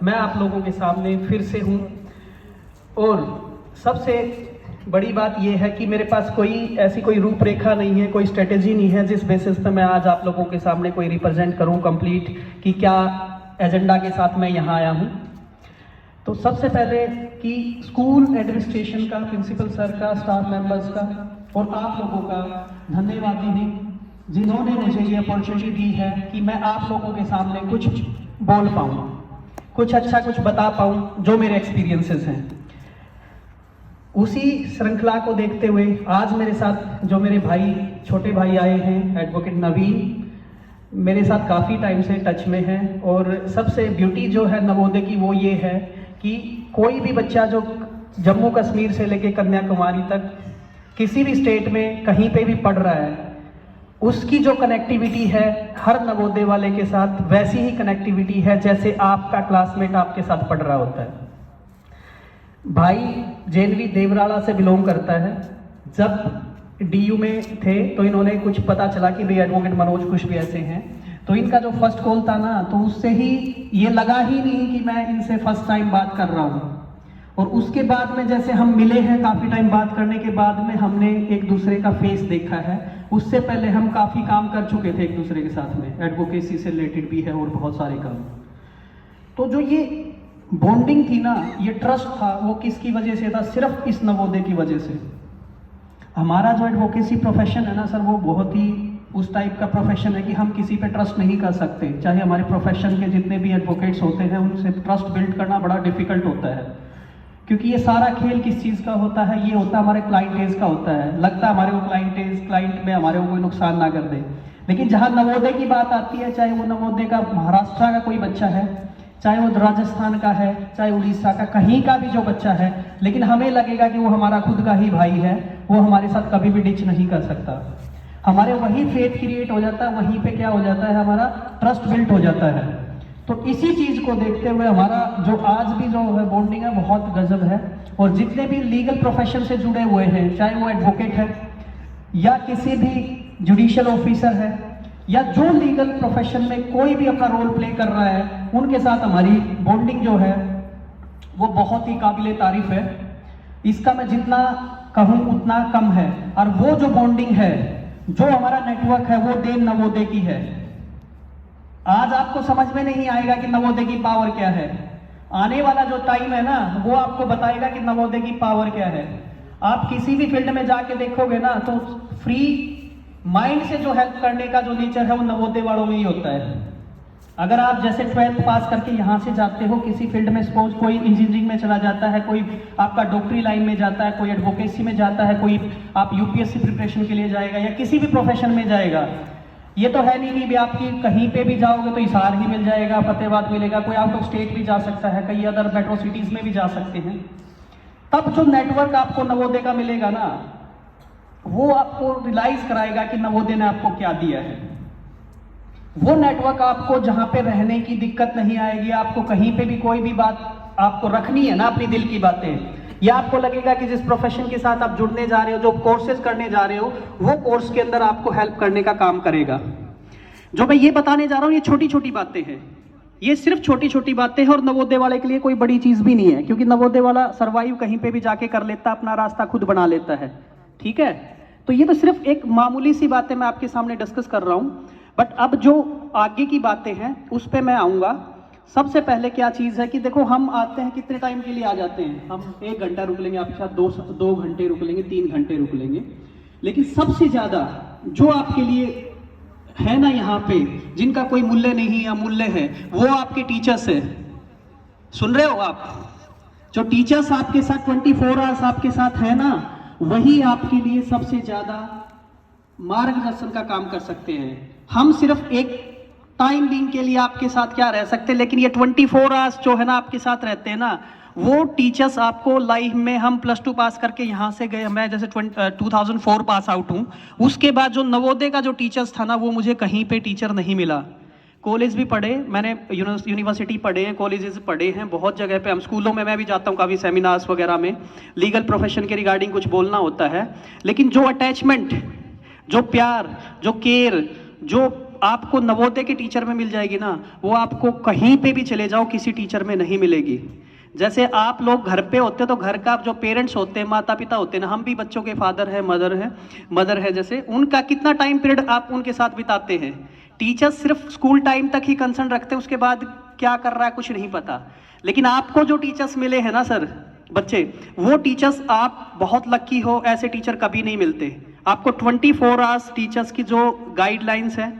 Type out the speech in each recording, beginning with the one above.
मैं आप लोगों के सामने फिर से हूँ। और सबसे बड़ी बात यह है कि मेरे पास कोई रूपरेखा नहीं है, कोई स्ट्रेटेजी नहीं है जिस बेसिस पे मैं आज आप लोगों के सामने कोई रिप्रेजेंट करूँ कंप्लीट कि क्या एजेंडा के साथ मैं यहाँ आया हूँ। तो सबसे पहले कि स्कूल एडमिनिस्ट्रेशन का, प्रिंसिपल सर का, स्टाफ मेंबर्स का और आप लोगों का धन्यवाद दीदी, जिन्होंने मुझे ये अपॉर्चुनिटी दी है कि मैं आप लोगों के सामने कुछ बोल पाऊँ, कुछ अच्छा कुछ बता पाऊँ जो मेरे एक्सपीरियंसेस हैं। उसी श्रृंखला को देखते हुए आज मेरे साथ जो मेरे भाई, छोटे भाई आए हैं, एडवोकेट नवीन मेरे साथ काफ़ी टाइम से टच में है। और सबसे ब्यूटी जो है नवोदय की वो ये है कि कोई भी बच्चा जो जम्मू कश्मीर से लेकर कन्याकुमारी तक किसी भी स्टेट में कहीं पे भी पढ़ रहा है, उसकी जो कनेक्टिविटी है हर नवोदय वाले के साथ वैसी ही कनेक्टिविटी है जैसे आपका क्लासमेट आपके साथ पढ़ रहा होता है। भाई जेनवी देवराड़ा से बिलोंग करता है। जब डीयू में थे तो इन्होंने कुछ पता चला कि भाई एडवोकेट मनोज कुछ भी ऐसे हैं, तो इनका जो फर्स्ट कॉल था ना, तो उससे ही ये लगा ही नहीं कि मैं इनसे फर्स्ट टाइम बात कर रहा हूँ। और उसके बाद में जैसे हम मिले हैं, काफ़ी टाइम बात करने के बाद में हमने एक दूसरे का फेस देखा है। उससे पहले हम काफ़ी काम कर चुके थे एक दूसरे के साथ में, एडवोकेसी से रिलेटेड भी है और बहुत सारे काम। तो जो ये बॉन्डिंग थी ना, ये ट्रस्ट था, वो किसकी वजह से था? सिर्फ इस नवोदय की वजह से। हमारा जो एडवोकेसी प्रोफेशन है ना सर, वो बहुत ही उस टाइप का प्रोफेशन है कि हम किसी पे ट्रस्ट नहीं कर सकते। चाहे हमारे प्रोफेशन के जितने भी एडवोकेट्स होते हैं, उनसे ट्रस्ट बिल्ड करना बड़ा डिफिकल्ट होता है, क्योंकि ये सारा खेल किस चीज़ का होता है? ये होता है हमारे क्लाइंटेज का होता है। लगता है हमारे को क्लाइंट में हमारे को कोई नुकसान ना कर दे, लेकिन जहाँ नवोदय की बात आती है, चाहे वो नवोदय का महाराष्ट्र का कोई बच्चा है, चाहे वो राजस्थान का है, चाहे उड़ीसा का, कहीं का भी जो बच्चा है, लेकिन हमें लगेगा कि वो हमारा खुद का ही भाई है, वो हमारे साथ कभी भी डिच नहीं कर सकता। हमारे वही फेथ क्रिएट हो जाता है, वहीं पे क्या हो जाता है, हमारा ट्रस्ट बिल्ट हो जाता है। तो इसी चीज को देखते हुए हमारा जो आज भी जो है बॉन्डिंग है बहुत गजब है। और जितने भी लीगल प्रोफेशन से जुड़े हुए हैं, चाहे वो एडवोकेट है या किसी भी जुडिशियल ऑफिसर है या जो लीगल प्रोफेशन में कोई भी अपना रोल प्ले कर रहा है, उनके साथ हमारी बॉन्डिंग जो है वो बहुत ही काबिले तारीफ है। इसका मैं जितना कहूँ उतना कम है। और वो जो बॉन्डिंग है, जो हमारा नेटवर्क है, वो देन नवोदय की है। आज आपको समझ में नहीं आएगा कि नवोदय की पावर क्या है। आने वाला जो टाइम है ना, वो आपको बताएगा कि नवोदय की पावर क्या है। आप किसी भी फील्ड में जाके देखोगे ना, तो फ्री माइंड से जो हेल्प करने का जो नेचर है वो नवोदय वालों में ही होता है। अगर आप जैसे 12th पास करके यहाँ से जाते हो किसी फील्ड में, सपोज कोई इंजीनियरिंग में चला जाता है, कोई आपका डॉक्टरी लाइन में जाता है, कोई एडवोकेसी में जाता है, कोई आप यूपीएससी प्रिपरेशन के लिए जाएगा या किसी भी प्रोफेशन में जाएगा। ये तो है नहीं कि भी आपकी कहीं पे भी जाओगे तो हिसार ही मिल जाएगा, फतेहाबाद मिलेगा, कोई आउट ऑफ स्टेट भी जा सकता है, कई अदर मेट्रो सिटीज में भी जा सकते हैं। तब जो नेटवर्क आपको नवोदय का मिलेगा ना, वो आपको रियलाइज कराएगा कि नवोदय ने आपको क्या दिया है। वो नेटवर्क आपको जहां पे रहने की दिक्कत नहीं आएगी, आपको कहीं पे भी कोई भी बात आपको रखनी है ना, अपनी दिल की बातें, या आपको लगेगा कि जिस प्रोफेशन के साथ आप जुड़ने जा रहे हो, जो कोर्सेज करने जा रहे हो, वो कोर्स के अंदर आपको हेल्प करने का काम करेगा। जो मैं ये बताने जा रहा हूँ, ये छोटी छोटी बातें हैं, ये सिर्फ छोटी छोटी बातें हैं और नवोदय वाले के लिए कोई बड़ी चीज भी नहीं है, क्योंकि नवोदय वाला सर्वाइव कहीं पे भी जाके कर लेता, अपना रास्ता खुद बना लेता है। ठीक है, तो ये तो सिर्फ एक मामूली सी बातें मैं आपके सामने डिस्कस कर रहा हूँ। बट अब जो आगे की बातें हैं उस पर मैं आऊँगा। सबसे पहले क्या चीज़ है कि देखो, हम आते हैं कितने टाइम के लिए आ जाते हैं? हम 1 घंटा रुक लेंगे, आपके साथ 2 घंटे रुक लेंगे, 3 घंटे रुक लेंगे, लेकिन सबसे ज़्यादा जो आपके लिए है ना यहाँ पे, जिनका कोई मूल्य नहीं है, मूल्य है, वो आपके टीचर्स है। सुन रहे हो आप? जो टीचर्स आपके साथ 24 आवर्स आपके साथ है ना, वही आपके लिए सबसे ज्यादा मार्गदर्शन का काम कर सकते हैं। हम सिर्फ एक टाइम बीइंग के लिए आपके साथ क्या रह सकते हैं, लेकिन ये 24 आवर्स जो है ना आपके साथ रहते हैं ना, वो टीचर्स आपको लाइफ में, हम +2 पास करके यहाँ से गए, मैं जैसे 2004 पास आउट हूँ, उसके बाद जो नवोदय का जो टीचर्स था ना, वो मुझे कहीं पे टीचर नहीं मिला। कॉलेज भी पढ़े मैंने, यूनिवर्सिटी पढ़े हैं, कॉलेजेस पढ़े हैं, बहुत जगह पे, हम स्कूलों में मैं भी जाता हूँ काफ़ी सेमिनार्स वगैरह में, लीगल प्रोफेशन के रिगार्डिंग कुछ बोलना होता है, लेकिन जो अटैचमेंट, जो प्यार, जो केयर, जो आपको नवोदय के टीचर में मिल जाएगी ना, वो आपको कहीं पे भी चले जाओ किसी टीचर में नहीं मिलेगी। जैसे आप लोग घर पे होते तो घर का जो पेरेंट्स होते हैं, माता पिता होते हैं ना, हम भी बच्चों के फादर है, मदर है, जैसे उनका कितना टाइम पीरियड आप उनके साथ बिताते हैं। टीचर्स सिर्फ स्कूल टाइम तक ही कंसर्न रखते हैं, उसके बाद क्या कर रहा है कुछ नहीं पता। लेकिन आपको जो टीचर्स मिले हैं ना सर, बच्चे, वो टीचर्स आप बहुत लकी हो, ऐसे टीचर कभी नहीं मिलते। आपको 24 आवर्स टीचर्स की जो गाइडलाइंस है,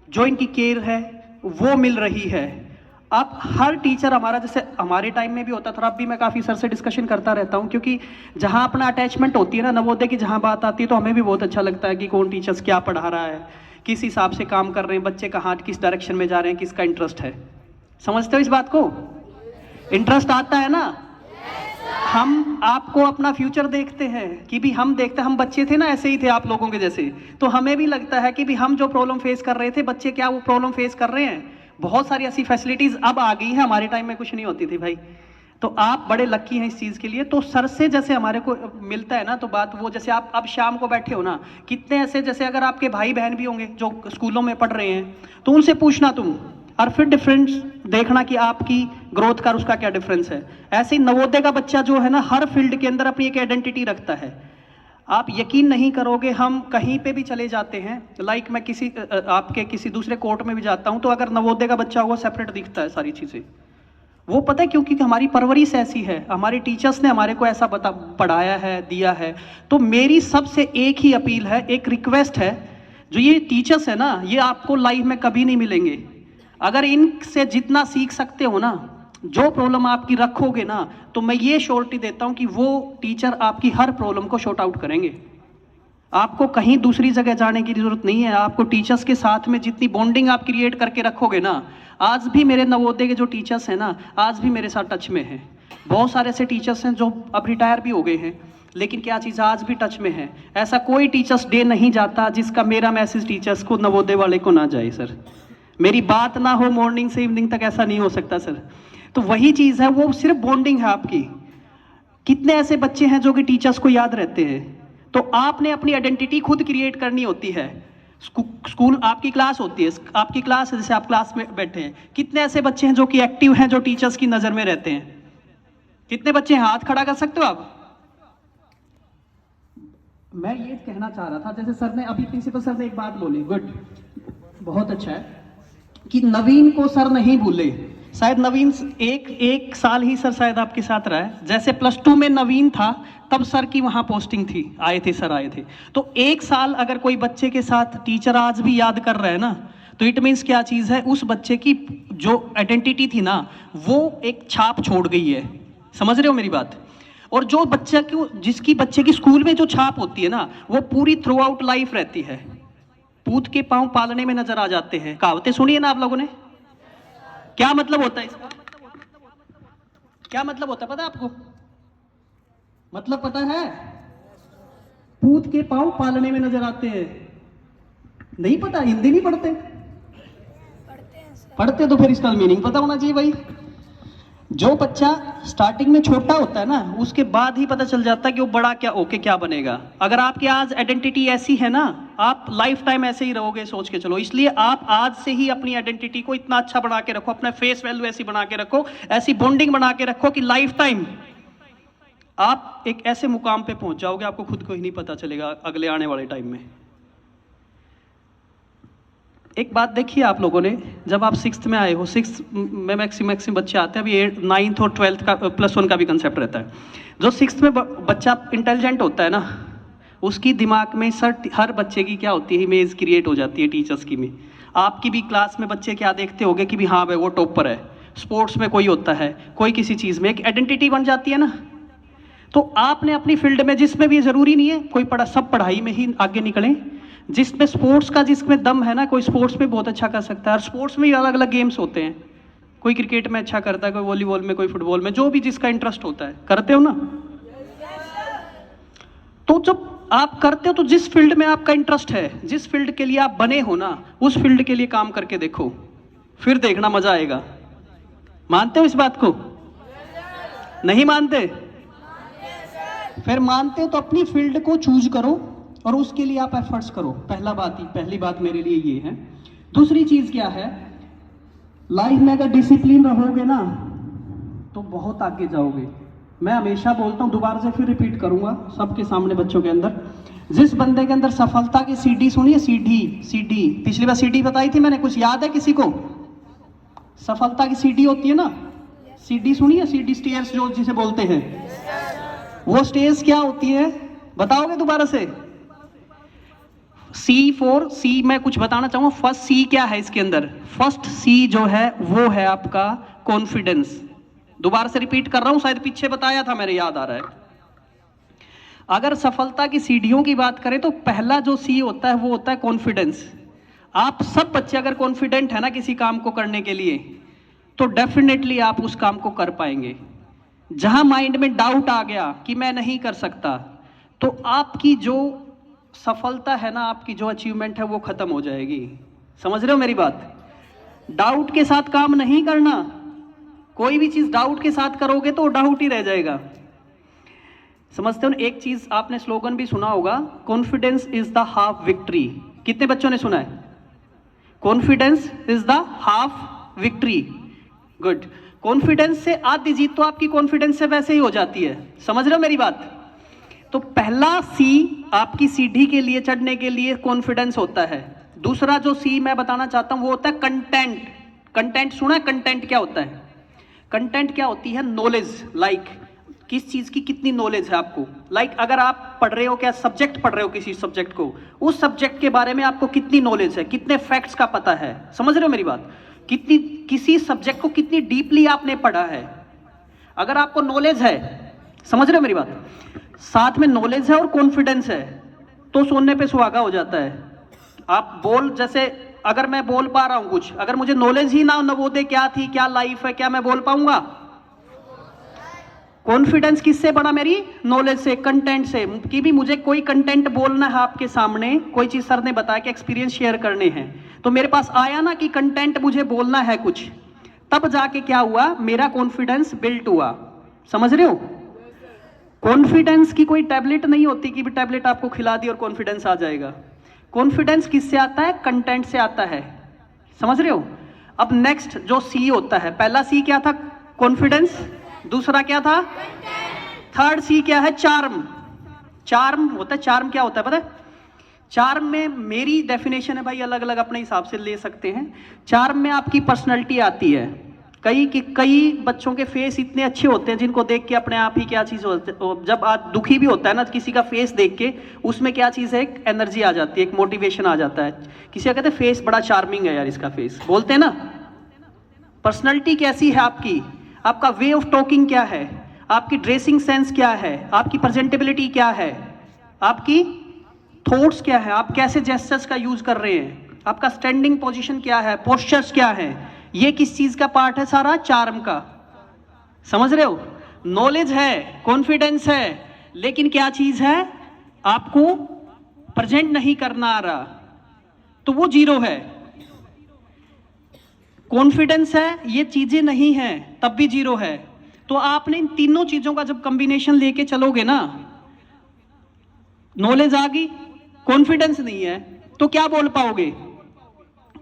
जो इनकी केयर है, वो मिल रही है। आप हर टीचर हमारा, जैसे हमारे टाइम में भी होता था, अब भी मैं काफ़ी सर से डिस्कशन करता रहता हूँ, क्योंकि जहाँ अपना अटैचमेंट होती है ना, नवोदय की जहाँ बात आती है तो हमें भी बहुत अच्छा लगता है कि कौन टीचर्स क्या पढ़ा रहा है, किस हिसाब से काम कर रहे हैं, बच्चे कहाँ किस डायरेक्शन में जा रहे हैं, किसका इंटरेस्ट है। समझते हो इस बात को? इंटरेस्ट आता है ना? हम आपको अपना फ्यूचर देखते हैं कि भी हम देखते हैं, हम बच्चे थे ना, ऐसे ही थे आप लोगों के जैसे, तो हमें भी लगता है कि भी हम जो प्रॉब्लम फेस कर रहे थे, बच्चे क्या वो प्रॉब्लम फेस कर रहे हैं। बहुत सारी ऐसी फैसिलिटीज अब आ गई हैं, हमारे टाइम में कुछ नहीं होती थी भाई। तो आप बड़े लकी हैं इस चीज़ के लिए। तो सर से जैसे हमारे को मिलता है ना, तो बात वो, जैसे आप अब शाम को बैठे हो ना, कितने ऐसे, जैसे अगर आपके भाई बहन भी होंगे जो स्कूलों में पढ़ रहे हैं, तो उनसे पूछना तुम, और फिर डिफरेंस देखना कि आपकी ग्रोथ का उसका क्या डिफरेंस है। ऐसे ही नवोदय का बच्चा जो है ना, हर फील्ड के अंदर अपनी एक आइडेंटिटी रखता है। आप यकीन नहीं करोगे, हम कहीं पे भी चले जाते हैं, लाइक मैं किसी आपके किसी दूसरे कोर्ट में भी जाता हूं, तो अगर नवोदय का बच्चा होगा, सेपरेट दिखता है सारी चीज़ें। वो पता है क्यों? क्योंकि हमारी परवरिश ऐसी है, हमारे टीचर्स ने हमारे को ऐसा पढ़ाया है, दिया है। तो मेरी सबसे एक ही अपील है, एक रिक्वेस्ट है, जो ये टीचर्स है ना, ये आपको लाइफ में कभी नहीं मिलेंगे। अगर इनसे जितना सीख सकते हो ना, जो प्रॉब्लम आपकी रखोगे ना, तो मैं ये श्योरिटी देता हूं कि वो टीचर आपकी हर प्रॉब्लम को शॉर्ट आउट करेंगे। आपको कहीं दूसरी जगह जाने की जरूरत नहीं है। आपको टीचर्स के साथ में जितनी बॉन्डिंग आप क्रिएट करके रखोगे ना, आज भी मेरे नवोदय के जो टीचर्स हैं ना, आज भी मेरे साथ टच में हैं। बहुत सारे ऐसे टीचर्स हैं जो अब रिटायर भी हो गए हैं, लेकिन क्या चीज़ आज भी टच में है। ऐसा कोई टीचर्स डे नहीं जाता जिसका मेरा मैसेज टीचर्स को, नवोदय वाले को ना जाए सर। मेरी बात ना हो मॉर्निंग से इवनिंग तक, ऐसा नहीं हो सकता सर। तो वही चीज़ है, वो सिर्फ बॉन्डिंग है आपकी। कितने ऐसे बच्चे हैं जो कि टीचर्स को याद रहते हैं। तो आपने अपनी आइडेंटिटी खुद क्रिएट करनी होती है। स्कूल आपकी क्लास होती है, आपकी क्लास है, जैसे आप क्लास में बैठे हैं, कितने ऐसे बच्चे हैं जो कि एक्टिव हैं, जो टीचर्स की नज़र में रहते हैं? कितने बच्चे हैं? हाथ खड़ा कर सकते हो आप? मैं ये कहना चाह रहा था, जैसे सर ने अभी, प्रिंसिपल सर ने एक बात बोली, गुड, बहुत अच्छा है, कि नवीन को सर नहीं भूले। शायद नवीन एक साल ही सर शायद आपके साथ रहा है। जैसे +2 में नवीन था, तब सर की वहाँ पोस्टिंग थी, आए थे सर, आए थे। तो एक साल अगर कोई बच्चे के साथ टीचर आज भी याद कर रहे हैं ना, तो इट मीन्स क्या चीज़ है, उस बच्चे की जो आइडेंटिटी थी ना, वो एक छाप छोड़ गई है। समझ रहे हो मेरी बात? और जो बच्चा की, जिसकी बच्चे की स्कूल में जो छाप होती है ना, वो पूरी थ्रू आउट लाइफ रहती है। पूत के पांव पालने में नजर आ जाते हैं, कहावतें सुनी है ना आप लोगों ने? क्या मतलब होता है इसका? क्या मतलब होता है पता है आपको? मतलब पता है? पूत के पांव पालने में नजर आते हैं। नहीं पता? हिंदी नहीं पढ़ते? पढ़ते तो फिर इसका मीनिंग पता होना चाहिए भाई। जो बच्चा स्टार्टिंग में छोटा होता है ना, उसके बाद ही पता चल जाता है कि वो बड़ा क्या होके क्या बनेगा। अगर आपकी आज आइडेंटिटी ऐसी है ना, आप लाइफ टाइम ऐसे ही रहोगे, सोच के चलो। इसलिए आप आज से ही अपनी आइडेंटिटी को इतना अच्छा बना के रखो, अपना फेस वैल्यू ऐसी बना के रखो, ऐसी बॉन्डिंग बना के रखो कि लाइफ टाइम आप एक ऐसे मुकाम पे पहुंच जाओगे, आपको खुद को ही नहीं पता चलेगा अगले आने वाले टाइम में। एक बात देखिए आप लोगों ने, जब आप 6th में आए हो, 6th में मैक्सिमम बच्चे आते हैं, अभी 9th और 12th का +1 का भी कंसेप्ट रहता है। जो 6th में बच्चा इंटेलिजेंट होता है ना, उसकी दिमाग में हर बच्चे की क्या होती है, इमेज क्रिएट हो जाती है टीचर्स की में। आपकी भी क्लास में बच्चे क्या देखते होंगे कि भी हाँ भाई वो टॉपर है, स्पोर्ट्स में कोई होता है, कोई किसी चीज़ में, एक आइडेंटिटी बन जाती है ना। तो आपने अपनी फील्ड में, जिसमें भी ज़रूरी नहीं है कोई सब पढ़ाई में ही आगे निकलें, जिसमें स्पोर्ट्स का जिसमें दम है ना, कोई स्पोर्ट्स में बहुत अच्छा कर सकता है। और स्पोर्ट्स में भी अलग अलग गेम्स होते हैं, कोई क्रिकेट में अच्छा करता है, कोई वॉलीबॉल में, कोई फुटबॉल में, जो भी जिसका इंटरेस्ट होता है। करते हो ना? तो जब आप करते हो तो जिस फील्ड में आपका इंटरेस्ट है, जिस फील्ड के लिए आप बने हो ना, उस फील्ड के लिए काम करके देखो, फिर देखना मजा आएगा। मानते हो इस बात को? नहीं मानते? फिर मानते हो तो अपनी फील्ड को चूज करो और उसके लिए आप एफर्ट्स करो। पहली बात मेरे लिए ये है। दूसरी चीज क्या है, लाइफ में अगर डिसिप्लिन रहोगे ना तो बहुत आगे जाओगे। मैं हमेशा बोलता हूं, दोबारा से फिर रिपीट करूंगा सबके सामने बच्चों के अंदर, जिस बंदे के अंदर सफलता की सीढ़ी सुनिए, सीढ़ी पिछली बार सीढ़ी बताई थी मैंने, कुछ याद है किसी को? सफलता की सीढ़ी होती है ना, सीढ़ी सुनिए, सीढ़ी स्टेयर्स जो जिसे बोलते हैं, वो स्टेयर्स क्या होती है बताओगे दोबारा से? सी मैं कुछ बताना चाहूंगा। फर्स्ट सी क्या है इसके अंदर? फर्स्ट सी जो है वो है आपका कॉन्फिडेंस। दोबारा से रिपीट कर रहा हूं, शायद पीछे बताया था, मेरे याद आ रहा है। अगर सफलता की सीढ़ियों की बात करें तो पहला जो सी होता है वो होता है कॉन्फिडेंस। आप सब बच्चे अगर कॉन्फिडेंट है ना किसी काम को करने के लिए, तो डेफिनेटली आप उस काम को कर पाएंगे। जहां माइंड में डाउट आ गया कि मैं नहीं कर सकता, तो आपकी जो सफलता है ना, आपकी जो अचीवमेंट है वो खत्म हो जाएगी। समझ रहे हो मेरी बात? डाउट के साथ काम नहीं करना। कोई भी चीज डाउट के साथ करोगे तो डाउट ही रह जाएगा। समझते हो? एक चीज आपने स्लोगन भी सुना होगा, confidence is the half victory. कितने बच्चों ने सुना है? Confidence is the half victory. Good. Confidence से आधी जीत तो आपकी कॉन्फिडेंस से वैसे ही हो जाती है। समझ रहे हो मेरी बात? तो पहला सी आपकी सीढ़ी के लिए चढ़ने के लिए कॉन्फिडेंस होता है। दूसरा जो सी मैं बताना चाहता हूं वो होता है कंटेंट। कंटेंट सुना है? कंटेंट क्या होता है? कंटेंट क्या होती है? नॉलेज। लाइक किस चीज की कितनी नॉलेज है आपको। लाइक अगर आप पढ़ रहे हो, क्या सब्जेक्ट पढ़ रहे हो किसी सब्जेक्ट को, उस सब्जेक्ट के बारे में आपको कितनी नॉलेज है, कितने फैक्ट्स का पता है। समझ रहे हो मेरी बात? कितनी, किसी सब्जेक्ट को कितनी डीपली आपने पढ़ा है। अगर आपको नॉलेज है, समझ रहे हो मेरी बात, साथ में नॉलेज है और कॉन्फिडेंस है, तो सोने पे सुहागा हो जाता है। आप बोल, जैसे अगर मैं बोल पा रहा हूं कुछ, अगर मुझे नॉलेज ही ना, नवोदय क्या थी, क्या लाइफ है, क्या मैं बोल पाऊंगा? कॉन्फिडेंस किससे बना? मेरी नॉलेज से, कंटेंट से, कि भी मुझे कोई कंटेंट बोलना है आपके सामने, कोई चीज सर ने बताया कि एक्सपीरियंस शेयर करने हैं, तो मेरे पास आया ना कि कंटेंट मुझे बोलना है कुछ, तब जाके क्या हुआ, मेरा कॉन्फिडेंस बिल्ट हुआ। समझ रहे हो? कॉन्फिडेंस की कोई टैबलेट नहीं होती कि टैबलेट आपको खिला दी और कॉन्फिडेंस आ जाएगा। कॉन्फिडेंस किससे आता है? कंटेंट से आता है। समझ रहे हो? अब नेक्स्ट जो सी होता है, पहला सी क्या था? कॉन्फिडेंस। दूसरा क्या था? थर्ड सी क्या है? चार्म। चार्म होता है, चार्म क्या होता है पता है? चार्म में, मेरी डेफिनेशन है भाई, अलग अलग अपने हिसाब से ले सकते हैं। चार्म में आपकी पर्सनैलिटी आती है। कई बच्चों के फेस इतने अच्छे होते हैं जिनको देख के अपने आप ही क्या चीज होती है, जब आज दुखी भी होता है ना किसी का फेस देख के, उसमें क्या चीज है, एक एनर्जी आ जाती है, एक मोटिवेशन आ जाता है। किसी का कहते हैं फेस बड़ा चार्मिंग है यार इसका फेस, बोलते हैं ना। पर्सनैलिटी कैसी है आपकी, आपका वे ऑफ टॉकिंग क्या है, आपकी ड्रेसिंग सेंस क्या है, आपकी प्रेजेंटेबिलिटी क्या है, आपकी थॉट्स क्या है, आप कैसे जेस्चर्स का यूज कर रहे हैं, आपका स्टैंडिंग पोजीशन क्या है, पोस्चर्स क्या है, ये किस चीज का पार्ट है? सारा चार्म का। समझ रहे हो? नॉलेज है, कॉन्फिडेंस है, लेकिन क्या चीज है, आपको प्रेजेंट नहीं करना आ रहा, तो वो जीरो है। कॉन्फिडेंस है, ये चीजें नहीं है, तब भी जीरो है। तो आपने इन तीनों चीजों का जब कॉम्बिनेशन लेके चलोगे ना, नॉलेज आ गई, कॉन्फिडेंस नहीं है, तो क्या बोल पाओगे?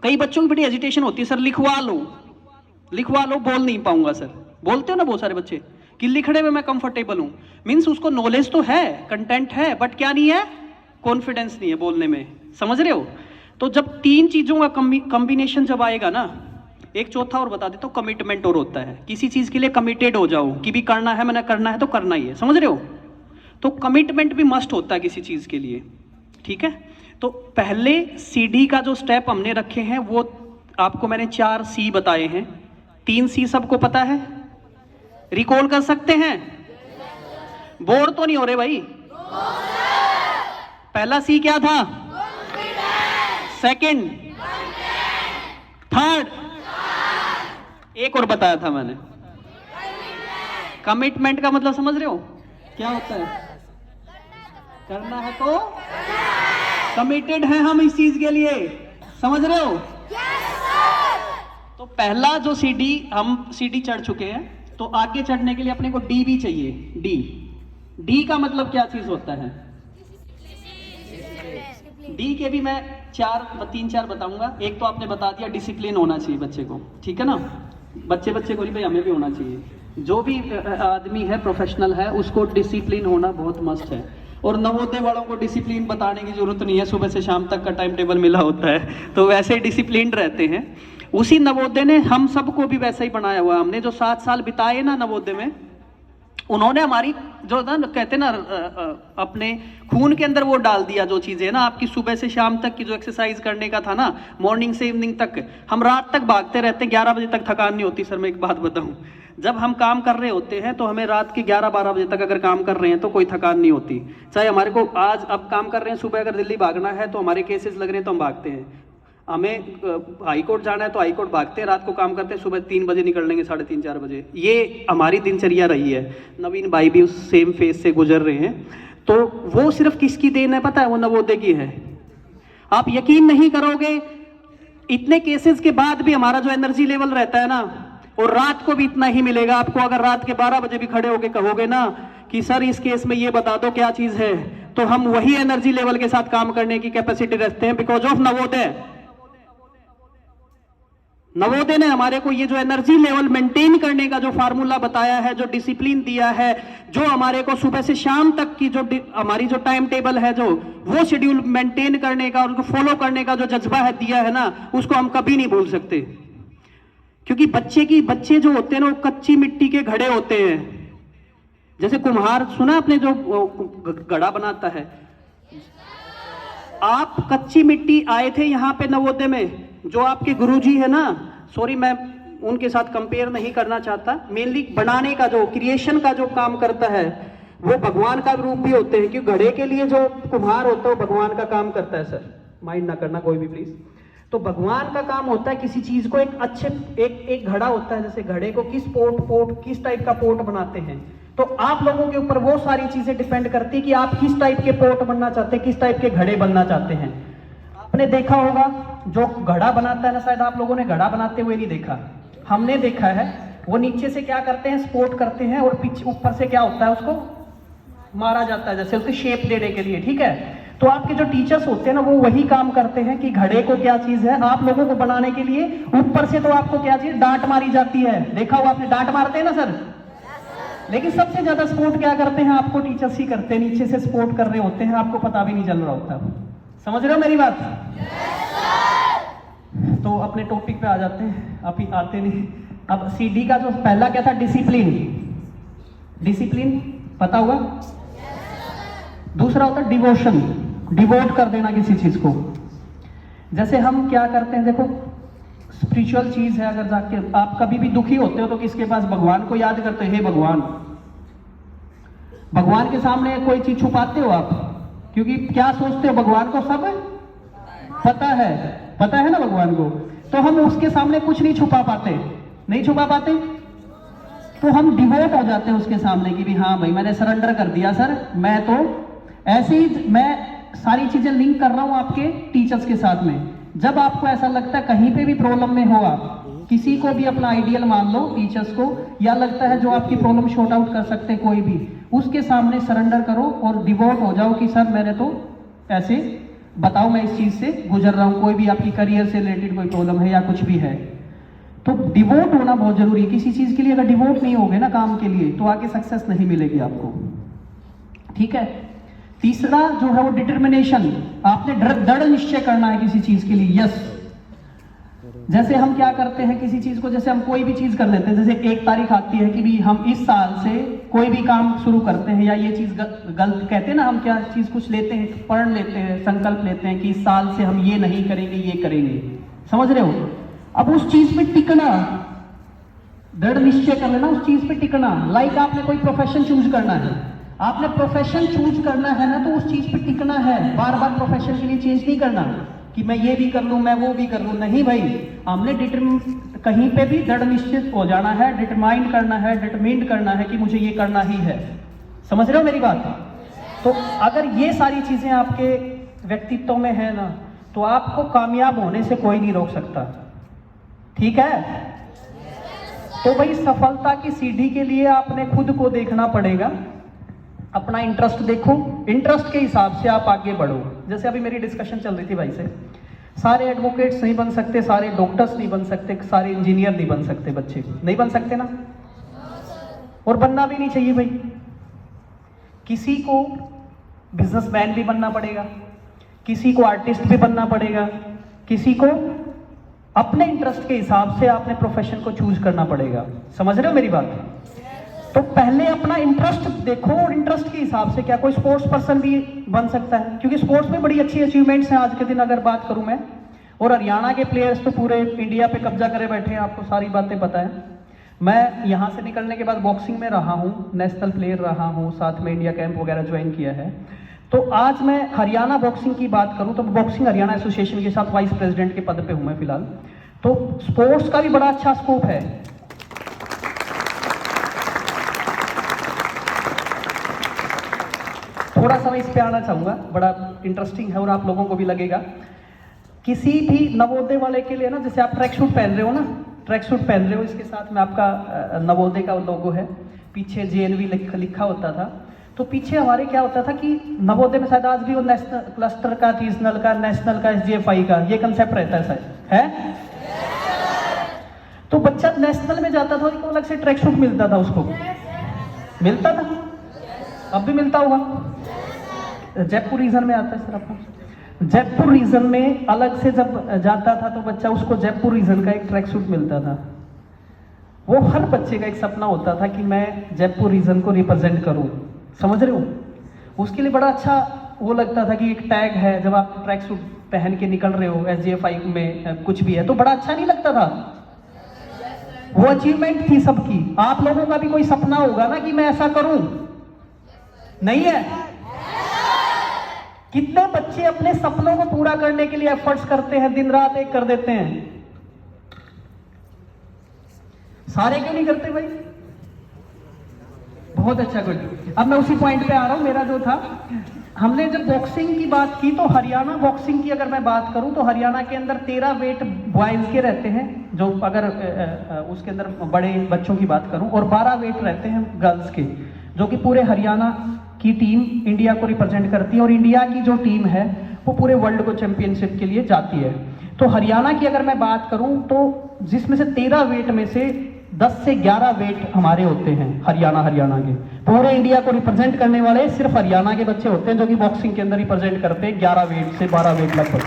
कई बच्चों की बड़ी हेजिटेशन होती है, सर लिखवा लो, बोल नहीं पाऊंगा सर। बोलते हो ना बहुत सारे बच्चे कि लिखने में मैं कंफर्टेबल हूं। मींस उसको नॉलेज तो है, कंटेंट है, बट क्या नहीं है? कॉन्फिडेंस नहीं है बोलने में। समझ रहे हो? तो जब तीन चीजों का कॉम्बिनेशन जब आएगा ना, एक चौथा और बता देता हूं, कमिटमेंट और होता है। किसी चीज के लिए कमिटेड हो जाओ कि भी करना है, मैंने करना है तो करना ही है। समझ रहे हो? तो कमिटमेंट भी मस्ट होता है किसी चीज के लिए। ठीक है? तो पहले सीडी का जो स्टेप हमने रखे हैं वो आपको मैंने 4 सी बताए हैं। 3 सी सबको पता है? रिकॉल कर सकते हैं? बोर तो नहीं हो रहे भाई? पहला सी क्या था? सेकंड, थर्ड, एक और बताया था मैंने, कमिटमेंट का मतलब समझ रहे हो क्या होता है? करना है तो कमिटेड है हम इस चीज के लिए। समझ रहे हो? तो पहला जो सीडी, हम सीडी चढ़ चुके हैं, तो आगे चढ़ने के लिए अपने को डी भी चाहिए। डी का मतलब क्या चीज होता है? डी के भी मैं तीन चार बताऊंगा। एक तो आपने बता दिया डिसिप्लिन होना चाहिए बच्चे को, ठीक है ना, बच्चे को नहीं भाई, हमें भी होना चाहिए। जो भी आदमी है प्रोफेशनल है उसको डिसिप्लिन होना बहुत मस्ट है। और नवोदय वालों को डिसिप्लिन बताने की जरूरत नहीं है, सुबह से शाम तक का टाइम टेबल मिला होता है तो वैसे डिसिप्लिन रहते हैं। उसी नवोदय ने हम सबको भी वैसा ही बनाया हुआ। हमने जो 7 साल बिताए ना नवोदय में, उन्होंने हमारी जो ना कहते ना अपने खून के अंदर वो डाल दिया जो चीज़ें ना, आपकी सुबह से शाम तक की जो एक्सरसाइज करने का था ना, मॉर्निंग से इवनिंग तक हम रात तक भागते रहते हैं, 11 बजे तक थकान नहीं होती। सर मैं एक बात बताऊं, जब हम काम कर रहे होते हैं तो हमें रात के 11-12 बजे तक अगर काम कर रहे हैं तो कोई थकान नहीं होती। चाहे हमारे को आज अब काम कर रहे हैं, सुबह अगर दिल्ली भागना है तो हमारे केसेस लग रहे हैं तो हम भागते हैं, हमें हाई कोर्ट जाना है तो हाई कोर्ट भागते हैं, रात को काम करते हैं, सुबह 3 बजे निकल लेंगे, 3:30-4 बजे। ये हमारी दिनचर्या रही है। नवीन भाई भी उस सेम फेज से गुजर रहे हैं। तो वो सिर्फ किसकी देन है पता है? वो नवोदय की है। आप यकीन नहीं करोगे, इतने केसेस के बाद भी हमारा जो एनर्जी लेवल रहता है ना, और रात को भी इतना ही मिलेगा आपको। अगर रात के 12 बजे भी खड़े होके कहोगे ना कि सर इस केस में ये बता दो क्या चीज है, तो हम वही एनर्जी लेवल के साथ काम करने की कैपेसिटी रखते हैं, बिकॉज ऑफ नवोदय। नवोदय ने हमारे को ये जो एनर्जी लेवल मेंटेन करने का जो फार्मूला बताया है, जो डिसिप्लिन दिया है, जो हमारे को सुबह से शाम तक की जो हमारी जो टाइम टेबल है, जो वो शेड्यूल मेंटेन करने का, उनको फॉलो करने का जो जज्बा है दिया है ना, उसको हम कभी नहीं भूल सकते। क्योंकि बच्चे जो होते हैं ना, वो कच्ची मिट्टी के घड़े होते हैं। जैसे कुम्हार सुना आपने, जो घड़ा बनाता है, आप कच्ची मिट्टी आए थे यहाँ पे नवोदय में, जो आपके गुरुजी है ना, सॉरी मैं उनके साथ कंपेयर नहीं करना चाहता, मेनली बनाने का जो क्रिएशन का जो काम करता है वो भगवान का रूप भी होते हैं। क्योंकि घड़े के लिए जो कुम्हार होता है वो भगवान का काम करता है। सर माइंड ना करना कोई भी प्लीज। तो भगवान का काम होता है किसी चीज को एक अच्छे एक घड़ा होता है, जैसे घड़े को किस टाइप का पोट बनाते हैं। तो आप लोगों के ऊपर वो सारी चीजें डिपेंड करती है कि आप किस टाइप के पोट बनना चाहते हैं, किस टाइप के घड़े बनना चाहते हैं। आपने देखा होगा जो घड़ा बनाता है ना, शायद आप लोगों ने घड़ा बनाते हुए नहीं देखा, हमने देखा है। वो नीचे से क्या करते हैं, सपोर्ट करते हैं, और पीछे ऊपर से क्या होता है, उसको मारा जाता है जैसे उसे शेप देने के लिए, ठीक है। तो आपके जो टीचर्स होते हैं ना, वो वही काम करते हैं कि घड़े को क्या चीज है आप लोगों को बनाने के लिए ऊपर से तो आपको क्या चीज, डांट मारी जाती है। देखा होगा आपने, डांट मारते हैं ना सर। लेकिन सबसे ज्यादा सपोर्ट क्या करते हैं, आपको टीचर्स ही करते हैं, नीचे से सपोर्ट कर रहे होते हैं, आपको पता भी नहीं चल रहा होता। समझ रहे हो मेरी बात? तो अपने टॉपिक पे आ जाते हैं, आप ही आते नहीं। अब CD का जो पहला क्या था, डिसिप्लिन। डिसिप्लिन पता होगा। दूसरा होता है डिवोशन, डिवोट कर देना किसी चीज को। जैसे हम क्या करते हैं, देखो स्पिरिचुअल चीज है, अगर जाके आप कभी भी दुखी होते हो तो किसके पास, भगवान को याद करते हो, हे भगवान। भगवान के सामने कोई चीज छुपाते हो आप? क्योंकि क्या सोचते हो, भगवान को सब पता है ना भगवान को। तो हम उसके सामने कुछ नहीं छुपा पाते, तो हम डिवोट हो जाते हैं उसके सामने कि भी हाँ भाई मैंने सरेंडर कर दिया सर। मैं तो ऐसे ही मैं सारी चीजें लिंक कर रहा हूं आपके टीचर्स के साथ में। जब आपको ऐसा लगता है कहीं पे भी प्रॉब्लम में हो, आप किसी को भी अपना आइडियल मान लो, टीचर्स को, या लगता है जो आपकी प्रॉब्लम शॉर्ट आउट कर सकते हैं कोई भी, उसके सामने सरेंडर करो और डिवोट हो जाओ कि सर मैंने तो ऐसे बताओ मैं इस चीज से गुजर रहा हूं, कोई भी आपकी करियर से रिलेटेड कोई प्रॉब्लम है या कुछ भी है। तो डिवोट होना बहुत जरूरी है किसी चीज के लिए। अगर डिवोट नहीं होगे ना काम के लिए तो आगे सक्सेस नहीं मिलेगी आपको, ठीक है। तीसरा जो है वो डिटर्मिनेशन, आपने दृढ़ निश्चय करना है किसी चीज के लिए। यस, जैसे हम क्या करते हैं किसी चीज को, जैसे हम कोई भी चीज कर लेते हैं, जैसे 1 तारीख आती है कि भी हम इस साल से कोई भी काम शुरू करते हैं, या ये चीज गलत कहते हैं ना, हम क्या चीज कुछ लेते हैं, पढ़ लेते हैं, संकल्प लेते हैं कि इस साल से हम ये नहीं करेंगे, ये करेंगे। समझ रहे हो? अब उस चीज पे टिकना, दृढ़ निश्चय कर लेना, उस चीज पे टिकना। लाइक आपने कोई प्रोफेशन चूज करना है, आपने प्रोफेशन चूज करना है ना, तो उस चीज पे टिकना है। बार बार प्रोफेशन के लिए चेंज नहीं करना कि मैं ये भी कर लूं, मैं वो भी कर लूं। नहीं भाई, हमने कहीं पे भी दृढ़ निश्चित हो जाना है, डिटरमाइंड करना है, डिटरमिन्ड करना है कि मुझे ये करना ही है। समझ रहे हो मेरी बात? तो अगर ये सारी चीजें आपके व्यक्तित्व में है ना, तो आपको कामयाब होने से कोई नहीं रोक सकता, ठीक है। तो भाई सफलता की सीढ़ी के लिए आपने खुद को देखना पड़ेगा, अपना इंटरेस्ट देखो, इंटरेस्ट के हिसाब से आप आगे बढ़ो। जैसे अभी मेरी डिस्कशन चल रही थी भाई से सारे एडवोकेट्स नहीं बन सकते, सारे डॉक्टर्स नहीं बन सकते, सारे इंजीनियर नहीं बन सकते, बच्चे नहीं बन सकते ना, और बनना भी नहीं चाहिए भाई। किसी को बिजनेसमैन भी बनना पड़ेगा, किसी को आर्टिस्ट भी बनना पड़ेगा, किसी को अपने इंटरेस्ट के हिसाब से अपने प्रोफेशन को चूज करना पड़ेगा। समझ रहे हो मेरी बात? तो पहले अपना इंटरेस्ट देखो, और इंटरेस्ट के हिसाब से क्या कोई स्पोर्ट्स पर्सन भी बन सकता है, क्योंकि स्पोर्ट्स में बड़ी अच्छी अचीवमेंट्स हैं आज के दिन अगर बात करूं मैं। और हरियाणा के प्लेयर्स तो पूरे इंडिया पे कब्जा करे बैठे हैं, आपको सारी बातें पता है। मैं यहाँ से निकलने के बाद बॉक्सिंग में रहा हूँ, नेशनल प्लेयर रहा हूँ, साथ में इंडिया कैंप वगैरह ज्वाइन किया है। तो आज मैं हरियाणा बॉक्सिंग की बात करूँ तो बॉक्सिंग हरियाणा एसोसिएशन के साथ वाइस प्रेसिडेंट के पद पे हूँ मैं फिलहाल। तो स्पोर्ट्स का भी बड़ा अच्छा स्कोप है। थोड़ा सा मैं इस पे आना चाहूँगा, बड़ा इंटरेस्टिंग है और आप लोगों को भी लगेगा। किसी भी नवोदय वाले के लिए ना, जैसे आप ट्रैक सूट पहन रहे हो ना, ट्रैक सूट पहन रहे हो, इसके साथ में आपका नवोदय का लोगो है, पीछे JNV लिखा होता था। तो पीछे हमारे क्या होता था कि नवोदय में शायद आज भी वो नेशनल क्लस्टर का, रीजनल का, नेशनल का, SGFI का ये कंसेप्ट रहता है शायद, है? तो बच्चा नेशनल में जाता था, उसको अलग से ट्रैक सूट मिलता था, उसको मिलता था, अब भी मिलता होगा। जयपुर रीजन में आता है सर आपको, जयपुर रीजन में अलग से जब जाता था तो बच्चा उसको जयपुर रीजन का एक ट्रैक सूट मिलता था। वो हर बच्चे का एक सपना होता था कि मैं जयपुर रीजन को रिप्रेजेंट करूं। समझ रहे हो? उसके लिए बड़ा अच्छा वो लगता था कि एक टैग है, जब आप ट्रैक सूट पहन के निकल रहे हो SGFI में कुछ भी है तो बड़ा अच्छा नहीं लगता था? वो अचीवमेंट थी सबकी। आप लोगों का भी कोई सपना होगा ना कि मैं ऐसा करूं, नहीं है? कितने बच्चे अपने सपनों को पूरा करने के लिए एफर्ट्स करते हैं, दिन रात एक कर देते हैं? सारे क्यों नहीं करते भाई? बहुत अच्छा, गुड। अब मैं उसी पॉइंट पे आ रहा हूं। मेरा जो था, हमने जब बॉक्सिंग की बात की तो हरियाणा बॉक्सिंग की अगर मैं बात करूं तो हरियाणा के अंदर 13 वेट बॉयज के रहते हैं, जो अगर उसके अंदर बड़े बच्चों की बात करूं, और 12 वेट रहते हैं गर्ल्स के, जो कि पूरे हरियाणा की टीम इंडिया को रिप्रेजेंट करती है। और इंडिया की जो टीम है वो पूरे वर्ल्ड को चैंपियनशिप के लिए जाती है। तो हरियाणा की अगर मैं बात करूं तो जिसमें से 13 वेट में से 10 से 11 वेट हमारे होते हैं, हरियाणा के। पूरे इंडिया को रिप्रेजेंट करने वाले सिर्फ हरियाणा के बच्चे होते हैं, जो कि बॉक्सिंग के अंदर रिप्रेजेंट करते हैं 11 वेट से 12 वेट लगभग।